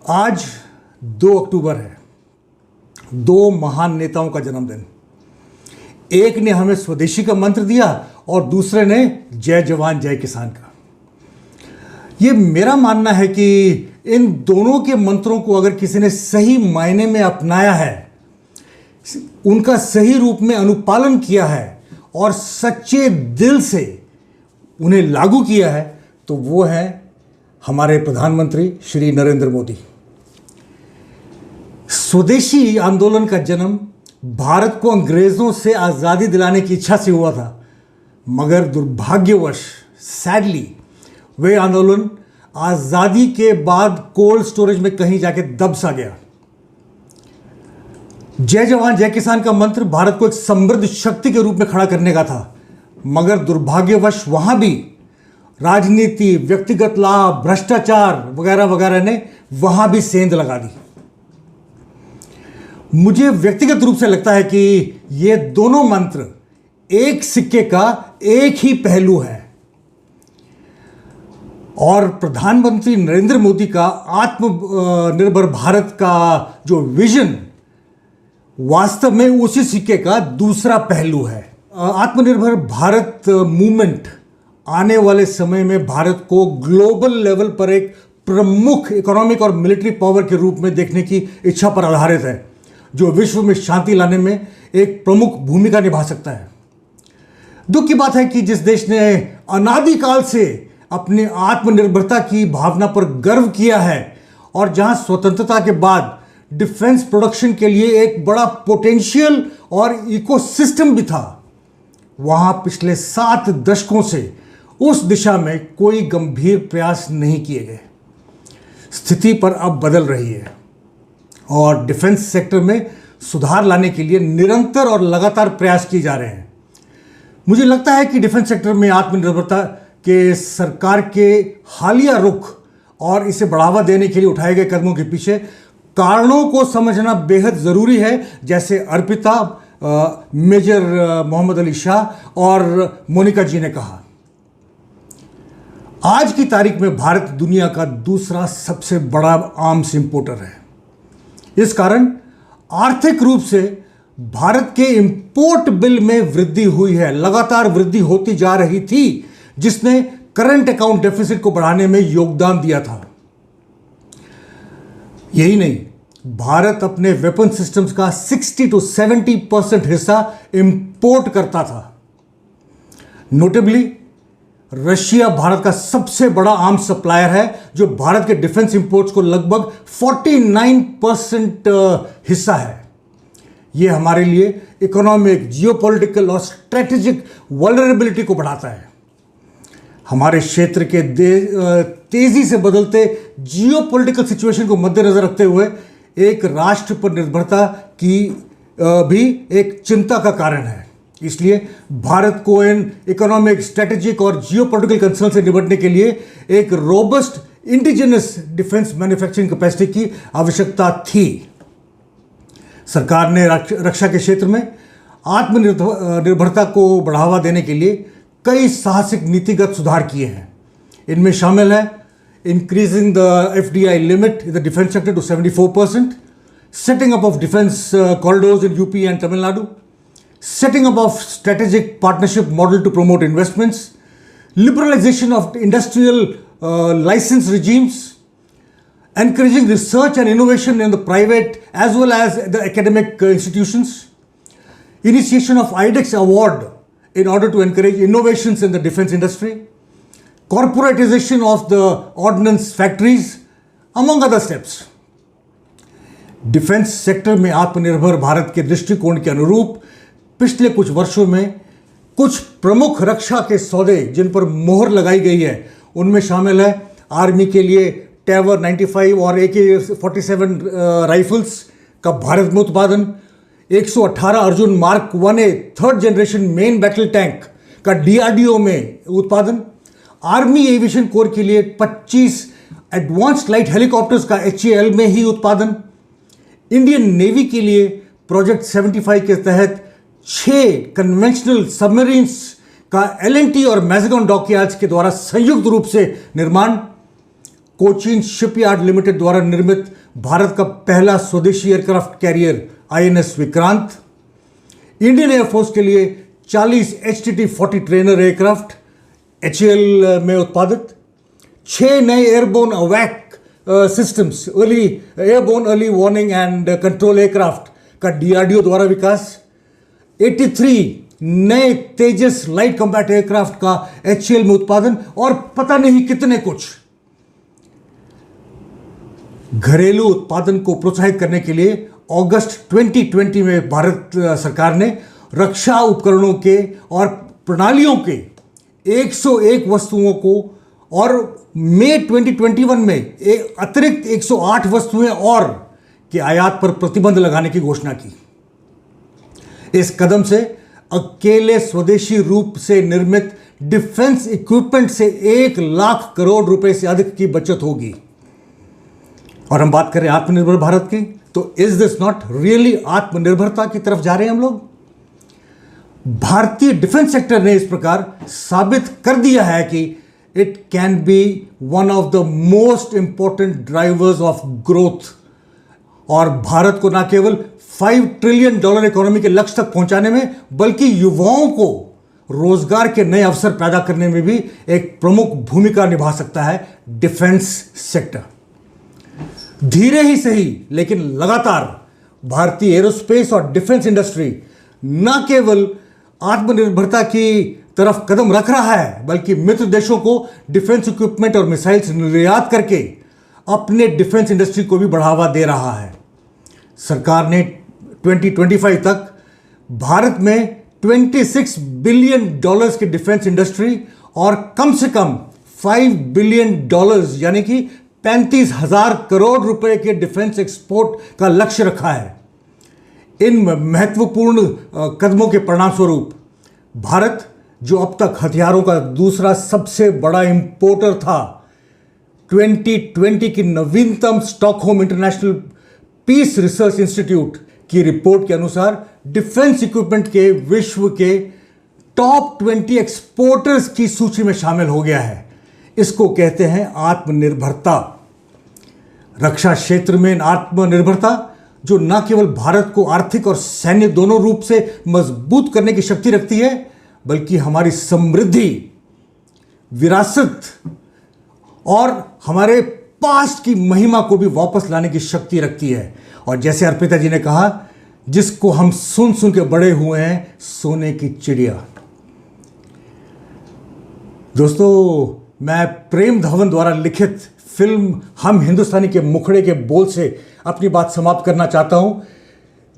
आज 2 अक्टूबर है। दो महान नेताओं का जन्मदिन। एक ने हमें स्वदेशी का मंत्र दिया और दूसरे ने जय जवान जय किसान का। ये मेरा मानना है कि इन दोनों के मंत्रों को अगर किसी ने सही मायने में अपनाया है, उनका सही रूप में अनुपालन किया है और सच्चे दिल से उन्हें लागू किया है, तो वो है हमारे प्रधानमंत्री श्री नरेंद्र मोदी। स्वदेशी आंदोलन का जन्म भारत को अंग्रेजों से आज़ादी दिलाने की इच्छा से हुआ था, मगर दुर्भाग्यवश सैडली वह आंदोलन आज़ादी के बाद कोल्ड स्टोरेज में कहीं जाके दब सा गया। जय जवान जय किसान का मंत्र भारत को एक समृद्ध शक्ति के रूप में खड़ा करने का था, मगर दुर्भाग्यवश वहां भी राजनीति, व्यक्तिगत लाभ, भ्रष्टाचार वगैरह वगैरह ने वहां भी सेंध लगा दी। मुझे व्यक्तिगत रूप से लगता है कि ये दोनों मंत्र एक सिक्के का एक ही पहलू है और प्रधानमंत्री नरेंद्र मोदी का आत्मनिर्भर भारत का जो विजन वास्तव में उसी सिक्के का दूसरा पहलू है। आत्मनिर्भर भारत मूवमेंट आने वाले समय में भारत को ग्लोबल लेवल पर एक प्रमुख इकोनॉमिक और मिलिट्री पावर के रूप में देखने की इच्छा पर आधारित है, जो विश्व में शांति लाने में एक प्रमुख भूमिका निभा सकता है। दुख की बात है कि जिस देश ने अनादिकाल से अपने आत्मनिर्भरता की भावना पर गर्व किया है और जहां स्वतंत्रता के बाद डिफेंस प्रोडक्शन के लिए एक बड़ा पोटेंशियल और इकोसिस्टम भी था, वहां पिछले 7 दशकों से उस दिशा में कोई गंभीर प्रयास नहीं किए गए। स्थिति पर अब बदल रही है और डिफेंस सेक्टर में सुधार लाने के लिए निरंतर और लगातार प्रयास किए जा रहे हैं। मुझे लगता है कि डिफेंस सेक्टर में आत्मनिर्भरता के सरकार के हालिया रुख और इसे बढ़ावा देने के लिए उठाए गए कदमों के पीछे कारणों को समझना बेहद ज़रूरी है, जैसे अर्पिता, मेजर मोहम्मद अली शाह और मोनिका जी ने कहा। आज की तारीख में भारत दुनिया का दूसरा सबसे बड़ा आर्म्स इंपोर्टर है। इस कारण आर्थिक रूप से भारत के इंपोर्ट बिल में वृद्धि हुई है, लगातार वृद्धि होती जा रही थी, जिसने करंट अकाउंट डेफिसिट को बढ़ाने में योगदान दिया था। यही नहीं, भारत अपने वेपन सिस्टम्स का 60 to 70% हिस्सा इंपोर्ट करता था। नोटेबली रशिया भारत का सबसे बड़ा आर्म्स सप्लायर है, जो भारत के डिफेंस इंपोर्ट्स को लगभग 49% हिस्सा है। यह हमारे लिए इकोनॉमिक, जियोपॉलिटिकल और स्ट्रेटेजिक वल्नरेबिलिटी को बढ़ाता है। हमारे क्षेत्र के तेजी से बदलते जियोपॉलिटिकल सिचुएशन को मद्देनजर रखते हुए एक राष्ट्र पर निर्भरता की भी एक चिंता का कारण है। इसलिए भारत को इन इकोनॉमिक, स्ट्रेटेजिक और जियोपॉलिटिकल कंसर्न से निपटने के लिए एक robust indigenous defence manufacturing capacity की आवश्यकता थी। सरकार ने रक्षा के क्षेत्र में आत्मनिर्भरता को बढ़ावा देने के लिए कई साहसिक नीतिगत सुधार किए हैं। इनमें शामिल है increasing the FDI limit in the defense sector to 74%, setting up of defense corridors in UP and Tamil Nadu, setting up of strategic partnership model to promote investments, liberalization of industrial license regimes, encouraging research and innovation in the private as well as the academic institutions, initiation of IDEX award in order to encourage innovations in the defense industry, corporatization of the ordnance factories, among other steps. Defence sector में आत्मनिर्भर भारत के दृष्टिकोण के अनुरूप पिछले कुछ वर्षों में कुछ प्रमुख रक्षा के सौदे जिन पर मोहर लगाई गई है, उनमें शामिल है आर्मी के लिए टैवर 95 और AK-47 राइफल्स का भारत में उत्पादन, 118 Arjun mark 1A 3rd generation main battle tank का DRDO में उत्पादन, आर्मी एविएशन कोर के लिए 25 एडवांस्ड लाइट हेलीकॉप्टर्स का HAL में ही उत्पादन, इंडियन नेवी के लिए प्रोजेक्ट 75 के तहत 6 कन्वेंशनल सबमरीन्स का L&T और मैज़ेगॉन डॉकयार्ड्स के द्वारा संयुक्त रूप से निर्माण, कोचीन शिपयार्ड लिमिटेड द्वारा निर्मित भारत का पहला स्वदेशी aircraft carrier INS Vikrant, Indian air force के लिए 40 HTT-40 ट्रेनर एयरक्राफ्ट HAL में उत्पादित, 6 नए airborne awake systems airborne early warning and control aircraft का DRDO द्वारा विकास, 83 नए तेजस लाइट कॉम्बैट एयरक्राफ्ट का HAL में उत्पादन और पता नहीं कितने कुछ। घरेलू उत्पादन को प्रोत्साहित करने के लिए अगस्त 2020 में भारत सरकार ने रक्षा उपकरणों के और प्रणालियों के 101 वस्तुओं को और मई 2021 में एक अतिरिक्त 108 वस्तुएं और के आयात पर प्रतिबंध लगाने की घोषणा की। इस कदम से अकेले स्वदेशी रूप से निर्मित डिफेंस इक्विपमेंट से 1 लाख करोड़ रुपए से अधिक की बचत होगी। और हम बात करें आत्मनिर्भर भारत की, तो इज दिस नॉट रियली आत्मनिर्भरता की तरफ जा रहे हैं हम लोग? भारतीय डिफेंस सेक्टर ने इस प्रकार साबित कर दिया है कि it can be one of the most important drivers of growth और भारत को न केवल $5 ट्रिलियन इकोनॉमी के लक्ष्य तक पहुंचाने में, बल्कि युवाओं को रोजगार के नए अवसर पैदा करने में भी एक प्रमुख भूमिका निभा सकता है डिफेंस सेक्टर। धीरे ही सही लेकिन लगातार भारतीय एरोस्पेस और डिफेंस इंडस्ट्री न केवल आत्मनिर्भरता की तरफ कदम रख रहा है, बल्कि मित्र देशों को डिफेंस इक्विपमेंट और मिसाइल्स निर्यात करके अपने डिफेंस इंडस्ट्री को भी बढ़ावा दे रहा है। सरकार ने 2025 तक भारत में $26 बिलियन की डिफेंस इंडस्ट्री और कम से कम $5 बिलियन यानी कि 35,000 करोड़ रुपए के डिफेंस एक्सपोर्ट का लक्ष्य रखा है। इन महत्वपूर्ण कदमों के परिणाम स्वरूप भारत, जो अब तक हथियारों का दूसरा सबसे बड़ा इंपोर्टर था, 2020 की नवीनतम Stockholm International Peace Research Institute की रिपोर्ट के अनुसार डिफेंस इक्विपमेंट के विश्व के टॉप 20 एक्सपोर्टर्स की सूची में शामिल हो गया है। इसको कहते हैं आत्मनिर्भरता। रक्षा क्षेत्र में आत्मनिर्भरता जो न केवल भारत को आर्थिक और सैन्य दोनों रूप से मजबूत करने की शक्ति रखती है, बल्कि हमारी समृद्धि, विरासत और हमारे पास्ट की महिमा को भी वापस लाने की शक्ति रखती है। और जैसे अर्पिता जी ने कहा, जिसको हम सुन सुन के बड़े हुए हैं, सोने की चिड़िया। दोस्तों, मैं प्रेम धवन द्वारा लिखित फिल्म हम हिंदुस्तानी के मुखड़े के बोल से अपनी बात समाप्त करना चाहता हूं,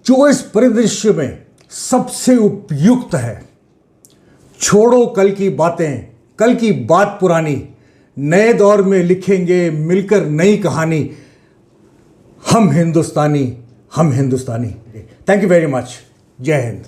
जो इस परिदृश्य में सबसे उपयुक्त है। छोड़ो कल की बातें, कल की बात पुरानी, नए दौर में लिखेंगे मिलकर नई कहानी। हम हिंदुस्तानी, हम हिंदुस्तानी। Thank you very much. जय हिंद।